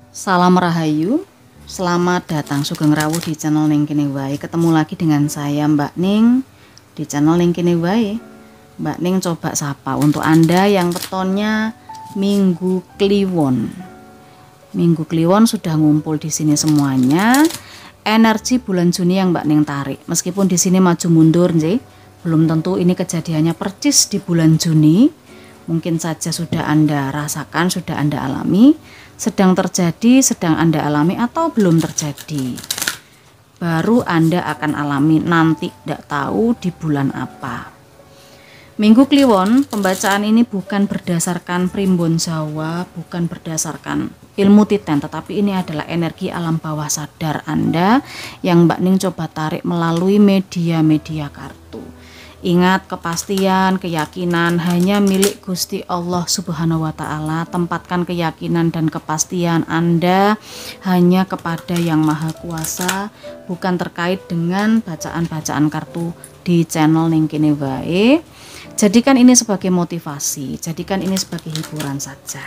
Salam Rahayu, selamat datang Sugeng Rawuh di channel Ning Kene Wae. Ketemu lagi dengan saya Mbak Ning di channel Ning Kene Wae. Mbak Ning coba sapa untuk Anda yang petonnya Minggu Kliwon. Minggu Kliwon sudah ngumpul di sini semuanya. Energi bulan Juni yang Mbak Ning tarik. Meskipun di sini maju mundur, belum tentu ini kejadiannya percis di bulan Juni. Mungkin saja sudah Anda rasakan, sudah Anda alami, sedang terjadi, sedang Anda alami, atau belum terjadi. Baru Anda akan alami nanti, tidak tahu di bulan apa. Minggu Kliwon, pembacaan ini bukan berdasarkan primbon Jawa, bukan berdasarkan ilmu titen, tetapi ini adalah energi alam bawah sadar Anda yang Mbak Ning coba tarik melalui media-media kartu. Ingat, kepastian, keyakinan hanya milik Gusti Allah Subhanahu wa Ta'ala. Tempatkan keyakinan dan kepastian Anda hanya kepada Yang Maha Kuasa, bukan terkait dengan bacaan-bacaan kartu di channel Ning Kene Wae. Jadikan ini sebagai motivasi, jadikan ini sebagai hiburan saja.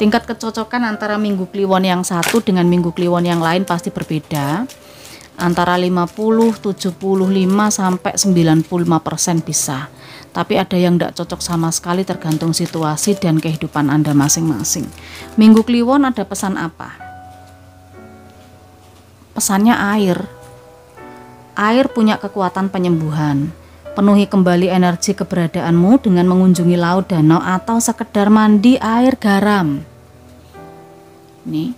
Tingkat kecocokan antara Minggu Kliwon yang satu dengan Minggu Kliwon yang lain pasti berbeda. Antara 50, 75 sampai 95% bisa. Tapi ada yang tidak cocok sama sekali, tergantung situasi dan kehidupan Anda masing-masing. Minggu Kliwon ada pesan apa? Pesannya air. Air punya kekuatan penyembuhan. Penuhi kembali energi keberadaanmu dengan mengunjungi laut, danau, atau sekedar mandi air garam. Nih,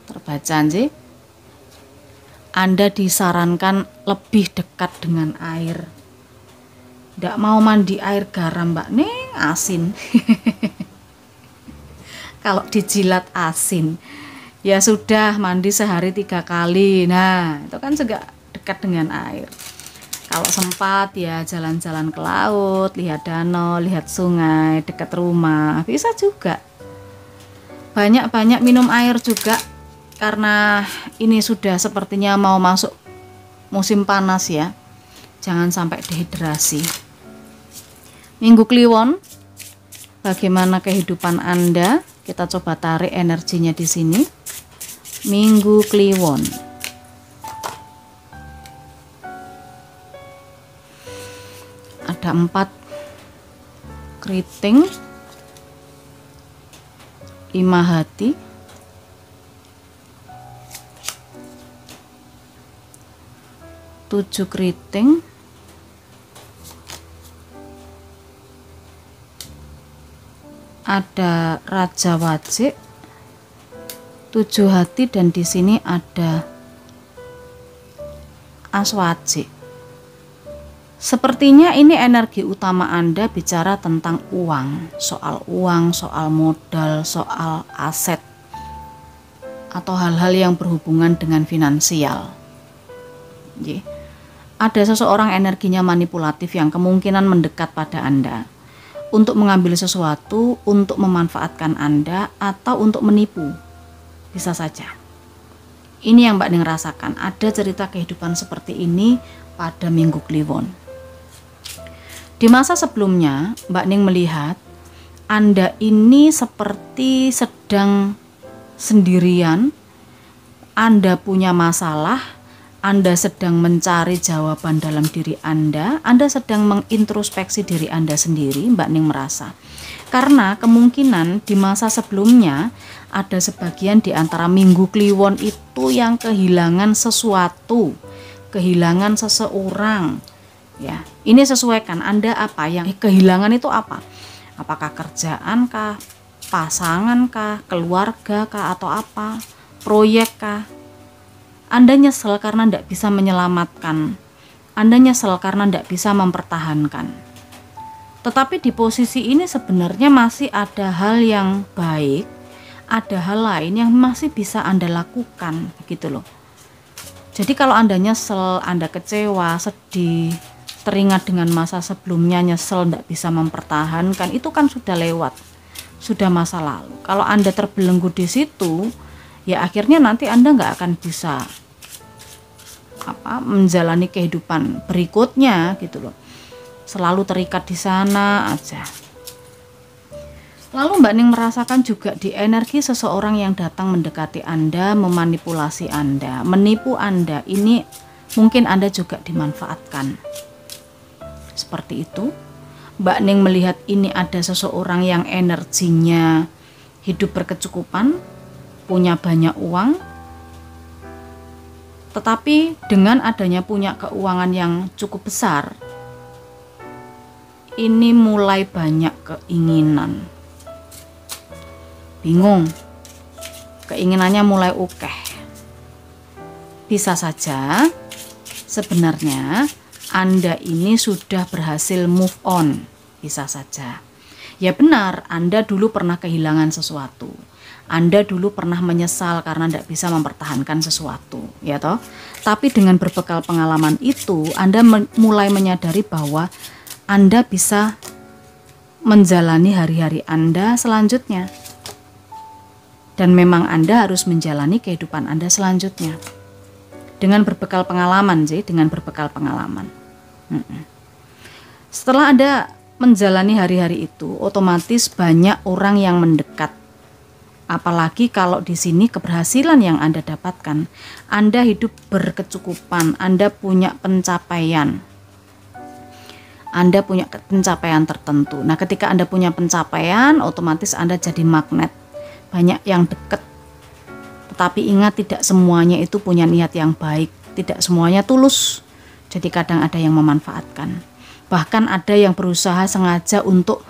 terbaca sih. Anda disarankan lebih dekat dengan air. Tidak mau mandi air garam, Mbak Ning, asin. Kalau dijilat asin, ya sudah mandi sehari 3 kali. Nah, itu kan juga dekat dengan air. Kalau sempat ya jalan-jalan ke laut, lihat danau, lihat sungai dekat rumah, bisa juga. Banyak-banyak minum air juga. Karena ini sudah sepertinya mau masuk musim panas ya. Jangan sampai dehidrasi. Minggu Kliwon, bagaimana kehidupan Anda? Kita coba tarik energinya di sini. Minggu Kliwon. Ada 4 keriting, 5 hati, 7 keriting, ada Raja Wajik, 7 hati, dan di sini ada As Wajik. Sepertinya ini energi utama Anda bicara tentang uang, soal modal, soal aset, atau hal-hal yang berhubungan dengan finansial. Ada seseorang energinya manipulatif yang kemungkinan mendekat pada Anda untuk mengambil sesuatu, untuk memanfaatkan Anda, atau untuk menipu. Bisa saja. Ini yang Mbak Ning rasakan. Ada cerita kehidupan seperti ini pada Minggu Kliwon. Di masa sebelumnya, Mbak Ning melihat Anda ini seperti sedang sendirian. Anda punya masalah, Anda sedang mencari jawaban dalam diri Anda sedang mengintrospeksi diri Anda sendiri, Mbak Ning merasa. Karena kemungkinan di masa sebelumnya ada sebagian di antara Minggu Kliwon itu yang kehilangan sesuatu, kehilangan seseorang. Ya, ini sesuaikan Anda apa yang kehilangan itu apa? Apakah kerjaan kah, pasangan kah, keluarga kah, atau apa? Proyek kah? Anda nyesel karena tidak bisa menyelamatkan. Anda nyesel karena tidak bisa mempertahankan. Tetapi di posisi ini sebenarnya masih ada hal yang baik, ada hal lain yang masih bisa Anda lakukan, gitu loh. Jadi kalau Anda nyesel, Anda kecewa, sedih, teringat dengan masa sebelumnya, nyesel tidak bisa mempertahankan, itu kan sudah lewat, sudah masa lalu. Kalau Anda terbelenggu di situ, ya akhirnya nanti Anda nggak akan bisa menjalani kehidupan berikutnya, gitu loh. Selalu terikat di sana aja. Lalu Mbak Ning merasakan juga di energi seseorang yang datang mendekati Anda, memanipulasi Anda, menipu Anda. Ini mungkin Anda juga dimanfaatkan. Seperti itu. Mbak Ning melihat ini ada seseorang yang energinya hidup berkecukupan, punya banyak uang, tetapi dengan adanya punya keuangan yang cukup besar, ini mulai banyak keinginan. Bingung, keinginannya mulai ukeh. Bisa saja sebenarnya Anda ini sudah berhasil move on, bisa saja. Ya benar, Anda dulu pernah kehilangan sesuatu. Anda dulu pernah menyesal karena tidak bisa mempertahankan sesuatu, ya toh. Tapi dengan berbekal pengalaman itu, Anda mulai menyadari bahwa Anda bisa menjalani hari-hari Anda selanjutnya. Dan memang Anda harus menjalani kehidupan Anda selanjutnya. Dengan berbekal pengalaman sih, dengan berbekal pengalaman. Setelah Anda menjalani hari-hari itu, otomatis banyak orang yang mendekat. Apalagi kalau di sini keberhasilan yang Anda dapatkan, Anda hidup berkecukupan, Anda punya pencapaian. Anda punya pencapaian tertentu. Nah, ketika Anda punya pencapaian, otomatis Anda jadi magnet. Banyak yang dekat. Tetapi ingat, tidak semuanya itu punya niat yang baik, tidak semuanya tulus. Jadi kadang ada yang memanfaatkan. Bahkan ada yang berusaha sengaja untuk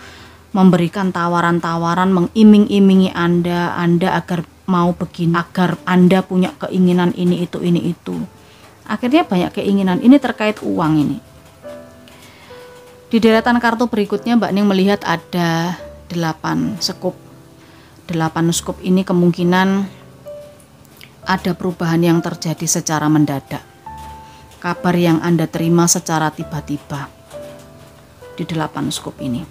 memberikan tawaran-tawaran, mengiming-imingi Anda agar mau begini, agar Anda punya keinginan ini itu. Akhirnya banyak keinginan, ini terkait uang ini. Di deretan kartu berikutnya Mbak Ning melihat ada 8 skup. 8 skup ini kemungkinan ada perubahan yang terjadi secara mendadak. Kabar yang Anda terima secara tiba-tiba di 8 skup ini.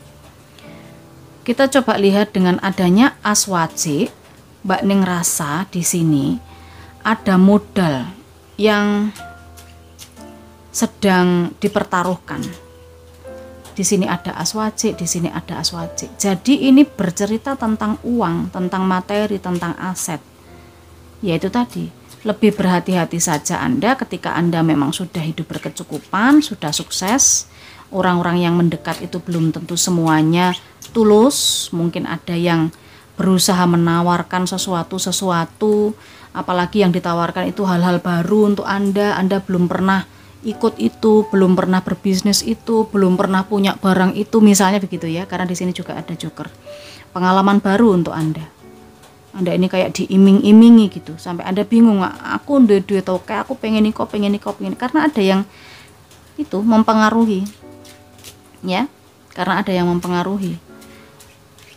Kita coba lihat dengan adanya as wajik, Mbak Ning rasa di sini ada modal yang sedang dipertaruhkan. Di sini ada as wajik, di sini ada as wajik. Jadi ini bercerita tentang uang, tentang materi, tentang aset. Yaitu tadi, lebih berhati-hati saja Anda ketika Anda memang sudah hidup berkecukupan, sudah sukses. Orang-orang yang mendekat itu belum tentu semuanya tulus. Mungkin ada yang berusaha menawarkan sesuatu, apalagi yang ditawarkan itu hal-hal baru untuk Anda belum pernah ikut itu, belum pernah berbisnis itu, belum pernah punya barang itu, misalnya begitu ya. Karena di sini juga ada joker. Pengalaman baru untuk Anda. Anda ini kayak diiming-imingi gitu, sampai Anda bingung, aku duit atau kayak aku pengen ini, karena ada yang itu mempengaruhi. Ya, karena ada yang mempengaruhi.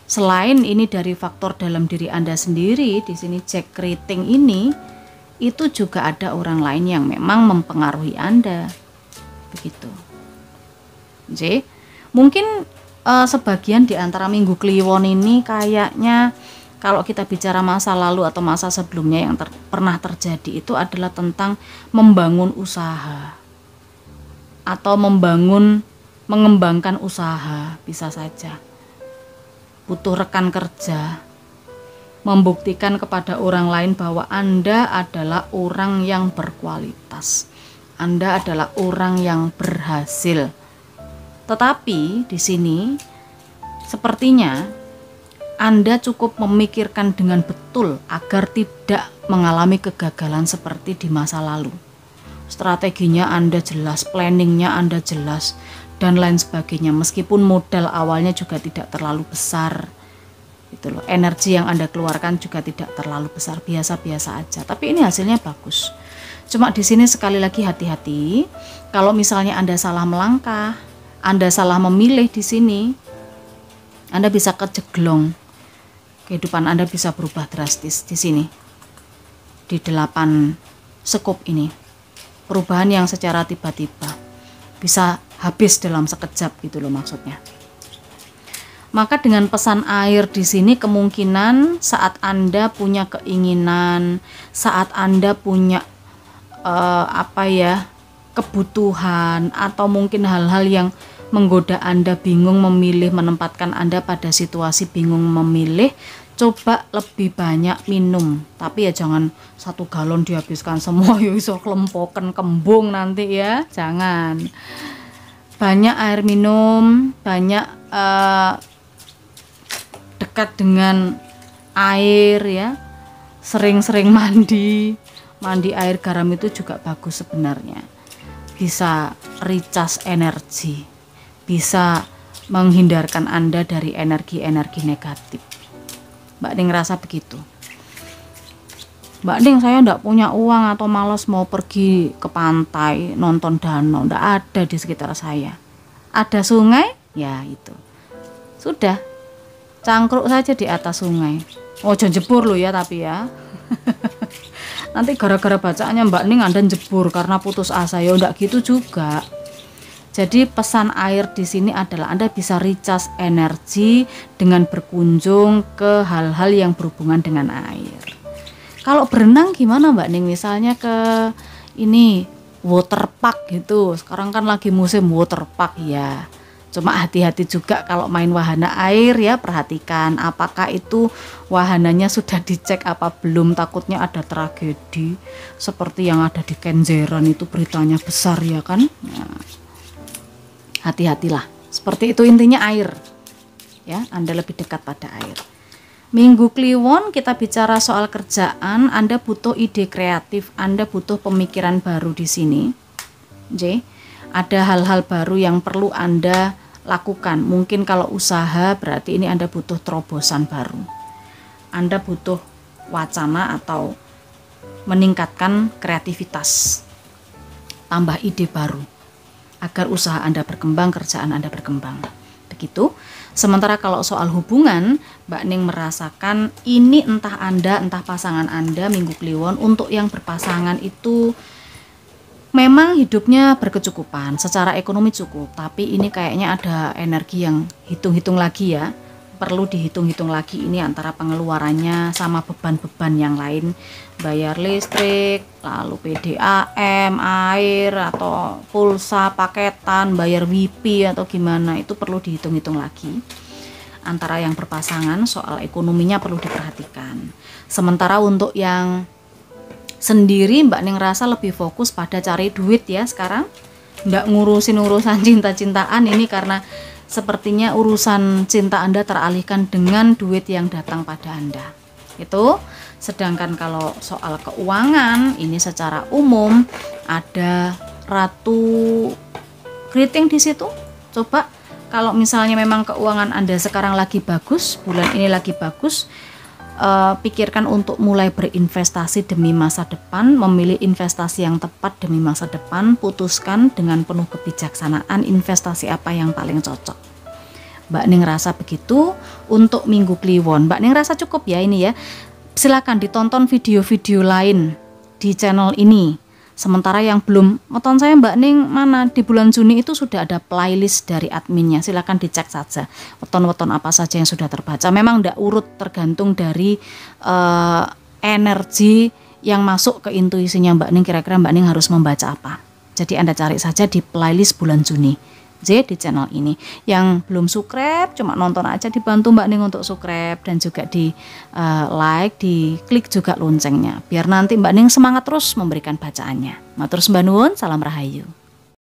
Selain ini dari faktor dalam diri Anda sendiri, di sini Jack Rating ini itu juga ada orang lain yang memang mempengaruhi Anda. Begitu. Jadi, mungkin sebagian di antara Minggu Kliwon ini kayaknya kalau kita bicara masa lalu atau masa sebelumnya yang pernah terjadi itu adalah tentang membangun usaha atau mengembangkan usaha, bisa saja. Butuh rekan kerja, membuktikan kepada orang lain bahwa Anda adalah orang yang berkualitas. Anda adalah orang yang berhasil. Tetapi di sini sepertinya Anda cukup memikirkan dengan betul agar tidak mengalami kegagalan seperti di masa lalu. Strateginya Anda jelas, planningnya Anda jelas, dan lain sebagainya. Meskipun modal awalnya juga tidak terlalu besar. Gitu loh. Energi yang Anda keluarkan juga tidak terlalu besar, biasa-biasa aja. Tapi ini hasilnya bagus. Cuma di sini sekali lagi hati-hati. Kalau misalnya Anda salah melangkah, Anda salah memilih di sini, Anda bisa kejeglong. Kehidupan Anda bisa berubah drastis di sini. Di 8 skup ini. Perubahan yang secara tiba-tiba. Bisa habis dalam sekejap gitu loh maksudnya. Maka dengan pesan air di sini kemungkinan saat Anda punya keinginan, saat Anda punya kebutuhan atau mungkin hal-hal yang menggoda Anda, bingung memilih, menempatkan Anda pada situasi bingung memilih, coba lebih banyak minum. Tapi ya jangan 1 galon dihabiskan semua, ya iso kelempoken kembung nanti ya. Jangan. Banyak air minum, banyak dekat dengan air ya. Sering-sering mandi air garam itu juga bagus sebenarnya, bisa recharge energi, bisa menghindarkan Anda dari energi-energi negatif. Mbak Ning ngerasa begitu. Mbak Ning, saya enggak punya uang atau malas mau pergi ke pantai nonton danau, enggak ada di sekitar saya. Ada sungai, ya itu sudah, cangkruk saja di atas sungai. Oh, jangan jebur lo ya, tapi ya nanti gara-gara bacaannya Mbak Ning Anda jebur karena putus asa, ya enggak gitu juga. Jadi pesan air di sini adalah Anda bisa recharge energi dengan berkunjung ke hal-hal yang berhubungan dengan air. Kalau berenang gimana Mbak Ning? Misalnya ke ini water park gitu. Sekarang kan lagi musim water park ya. Cuma hati-hati juga kalau main wahana air ya, perhatikan apakah itu wahananya sudah dicek apa belum, takutnya ada tragedi seperti yang ada di Kenjeran itu, beritanya besar ya kan. Nah, hati-hatilah. Seperti itu intinya air. Ya, Anda lebih dekat pada air. Minggu Kliwon kita bicara soal kerjaan, Anda butuh ide kreatif, Anda butuh pemikiran baru di sini. Ada hal-hal baru yang perlu Anda lakukan. Mungkin kalau usaha berarti ini Anda butuh terobosan baru. Anda butuh wacana atau meningkatkan kreativitas. Tambah ide baru agar usaha Anda berkembang, kerjaan Anda berkembang. Begitu. Sementara kalau soal hubungan, Mbak Ning merasakan ini entah Anda, entah pasangan Anda Minggu Kliwon, untuk yang berpasangan itu memang hidupnya berkecukupan, secara ekonomi cukup, tapi ini kayaknya ada energi yang hitung-hitung lagi ya. Perlu dihitung-hitung lagi ini antara pengeluarannya sama beban-beban yang lain, bayar listrik, lalu PDAM, air atau pulsa paketan, bayar WiFi atau gimana, itu perlu dihitung-hitung lagi. Antara yang berpasangan soal ekonominya perlu diperhatikan. Sementara untuk yang sendiri Mbak Ning rasa lebih fokus pada cari duit ya sekarang, nggak ngurusin urusan cinta-cintaan ini karena sepertinya urusan cinta Anda teralihkan dengan duit yang datang pada Anda. Itu. Sedangkan kalau soal keuangan ini secara umum ada Ratu Keriting di situ. Coba kalau misalnya memang keuangan Anda sekarang lagi bagus, bulan ini lagi bagus, pikirkan untuk mulai berinvestasi demi masa depan, memilih investasi yang tepat demi masa depan, putuskan dengan penuh kebijaksanaan investasi apa yang paling cocok. Mbak Ning rasa begitu untuk Minggu Kliwon. Mbak Ning rasa cukup ya ini ya. Silakan ditonton video-video lain di channel ini. Sementara yang belum nonton saya Mbak Ning mana, di bulan Juni itu sudah ada playlist dari adminnya, silakan dicek saja weton-weton apa saja yang sudah terbaca. Memang tidak urut, tergantung dari energi yang masuk ke intuisinya Mbak Ning, kira-kira Mbak Ning harus membaca apa. Jadi Anda cari saja di playlist bulan Juni di channel ini. Yang belum subscribe cuma nonton aja, dibantu Mbak Ning untuk subscribe dan juga di like, di klik juga loncengnya biar nanti Mbak Ning semangat terus memberikan bacaannya. Matur sembah nuwun, salam rahayu.